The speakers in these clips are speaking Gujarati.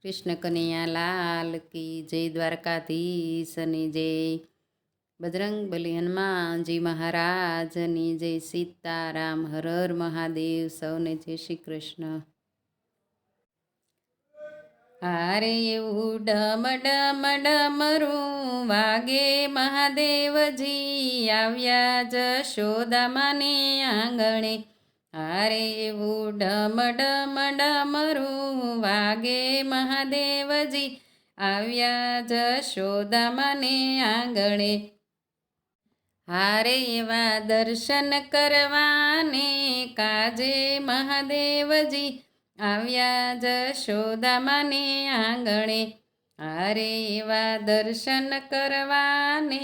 કૃષ્ણ કનૈયા લાલ કી જય, દ્વારકાધીશની જય, બજરંગ બલી હનુમાનજી મહારાજની જય, સીતારામ હર હર મહાદેવ, સૌને જય શ્રી કૃષ્ણ. હારે એવું ડમ ડમ ડમરું વાગે મહાદેવજી, આવ્યા જશોદામાને આંગણે. હારે એવું ડમ ડમ ડમરું વાગે મહાદેવજી, આવ્યા જશોદામાને આંગણે. હારે એવા દર્શન કરવાને કાજે મહાદેવજી, આવ્યા જશોદામાને આંગણે. હારે એવા દર્શન કરવાને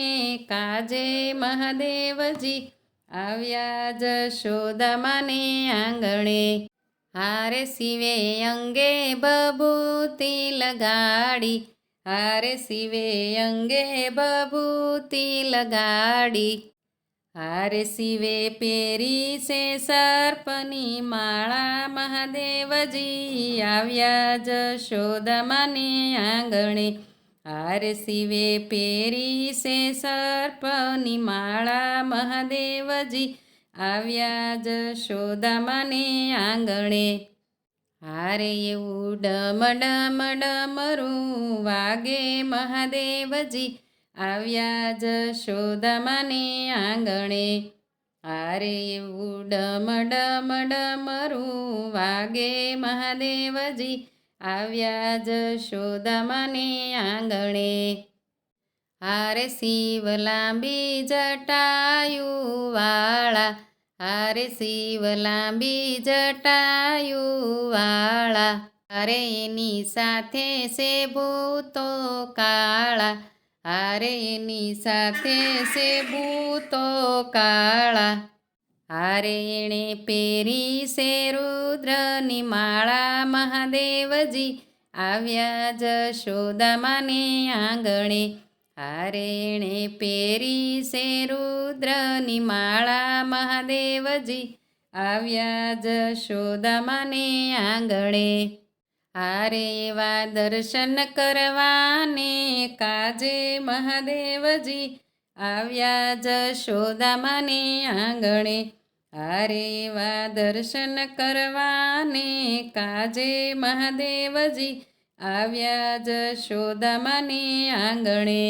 કાજે મહાદેવજી, આવ્યા જશોદામાને આંગણે. હારે શિવે અંગે બભૂતિ લગાડી, હારે શિવે અંગે બભૂતિ લગાડી. હારે શિવે પેરી છે સર્પની માળા મહાદેવજી, આવ્યા જશોદામાને આંગણે. હારે શિવે પેરી છે સર્પની માળા મહાદેવજી, આવ્યા જશોદામાને આંગણે. હારે એવું ડમ ડમ ડમરું વાગે મહાદેવજી, આવ્યા જશોદામાને આંગણે. હારે એવું ડમ ડમ ડમરું વાગે મહાદેવજી, આવ્યા જશોદામાને આંગણે. હારે શિવ લાંબી જટાયું વાળા, હારે શિવ લાંબી જટાયું વાળા. હારે એની સાથે છે ભૂતો કાળા, હારે એની સાથે છે ભૂતો કાળા. હારે એણે પેરી છે રુદ્રની માળા મહાદેવજી, આવ્યા જશોદામાને આંગણે. હારે એણે પેરી છે રુદ્રની માળા મહાદેવજી, આવ્યા જશોદામાને આંગણે. હારે એવા દર્શન કરવાને કાજે મહાદેવજી, આવ્યા જશોદામાને આંગણે. હારે એવા દર્શન કરવાને કાજે મહાદેવજી, આવ્યા જશોદામાને આંગણે.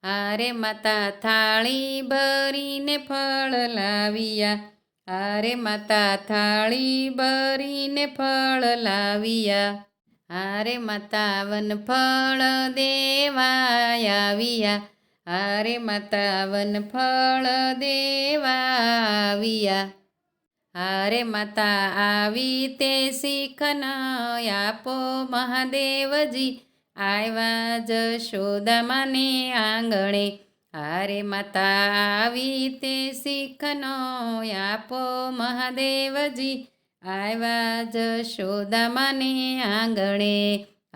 હારે માતા થાળી ભરીને ફળ લાવ્યા, હારે માતા થાળી ભરીને ફળ લાવ્યા. હારે માતા વન ફળ દેવા આવ્યા, હારે માતા વન ફળ દેવા આવ્યા. હારે માતા આવી તે શીખન આપો મહાદેવજી, આવ્યા જશોદામાને આંગણે. હારે માતા આવી તે શીખનો આપો મહાદેવજી, આવ્યા જશોદામાને આંગણે.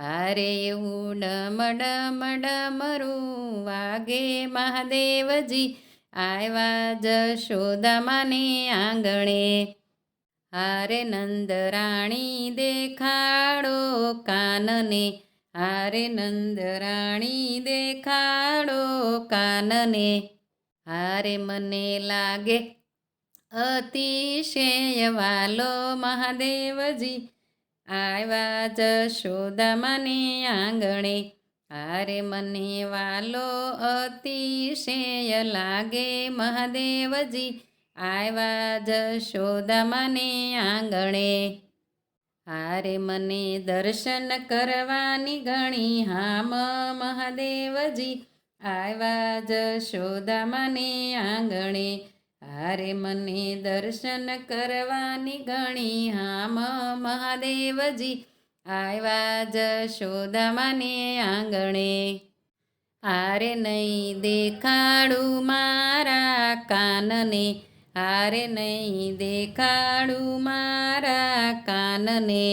હારે એવું ડમ ડમ ડમરું વાગે મહાદેવજી, આવ્યા જશોદામાને આંગણે. હારે નંદરાણી દેખાડો કાનને, હારે નંદરાણી દેખાડો કાનને. હારે મને લાગે અતિશય વાલો મહાદેવજી, આવ્યા જશોદામાને આંગણે. હારે મને વાલો અતિશય લાગે મહાદેવજી, આવ્યા જશોદામાને આંગણે. હારે મને દર્શન કરવાની ઘણી હામ મહાદેવજી, આવ્યા જશોદામાને આંગણે. હારે મને દર્શન કરવાની ઘણી હામ મહાદેવજી, આવ્યા જશોદામાને આંગણે. હારે નહીં દેખાડું મારા કાનને, હારે નહીં દેખાડું મારા કાનને.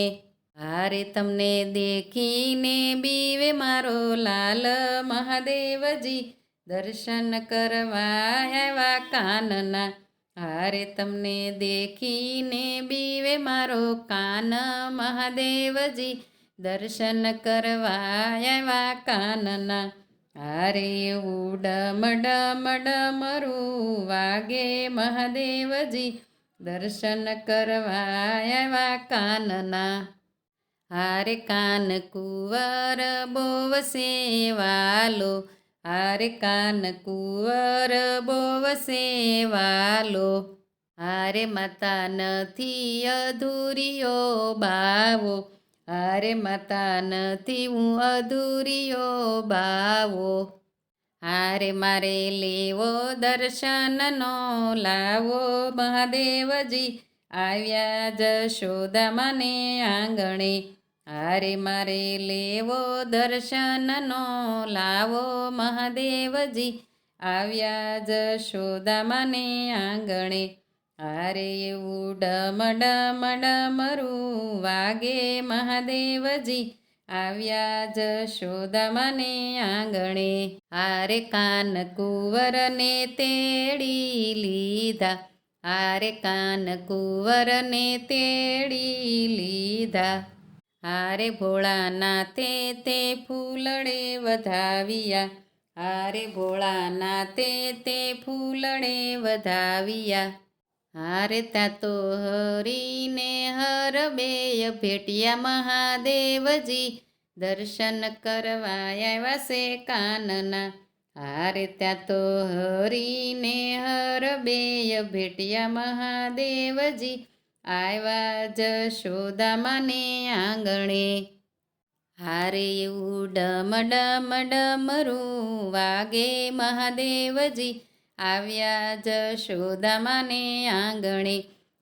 હારે તમને દેખીને બીવે મારો લાલ મહાદેવજી, દર્શન કરવા આવ્યા કાનના. હારે તમને દેખીને બીવે મારો કાન મહાદેવજી, દર્શન કરવા આવ્યા કાનના. હારે એવું ડમ ડમ ડમરું વાગે મહાદેવજી, દર્શન કરવા આવ્યા કાનના. હારે કાન કુંવર બોવસે વાલો, હારે કાન કુંવર બોવસે વાલો. હારે માતા નથી અધૂરીઓ બાવો, હારે માતા નથી હું અધૂરીઓ બાવો. હારે મારે લેવો દર્શનનો લાવો મહાદેવજી, આવ્યા જશોદામાને આંગણે. હારે મારે લેવો દર્શનનો લાવો મહાદેવજી, આવ્યા જશોદામાને આંગણે. હારે એવું ડમ ડમ ડમરું વાગે મહાદેવજી, આવ્યા જશોદામાને આંગણે. હારે કાન કુંવરને તેડી લીધા, હારે કાન કુંવરને તેડી લીધા. હારે ભોળાનાથે તે ફૂલડે વધાવ્યા, હારે ભોળાનાથે તે ફૂલડે વધાવ્યા. હારે ત્યાં તો હરીને હરબેય ભેટ્યા મહાદેવજી, દર્શન કરવા આવ્યા છે કાનના. હારે ત્યાં તો હરીને હરબેય ભેટ્યા મહાદેવજી, આવ્યા જશોદામાને આંગણે. હારે એવું ડમ ડમ ડમરું વાગે મહાદેવજી, આવ્યા જશોદામાને આંગણે.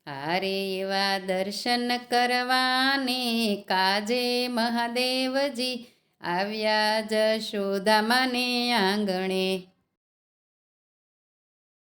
હારે એવા દર્શન કરવાને કાજે મહાદેવજી, આવ્યા જશોદામાને આંગણે.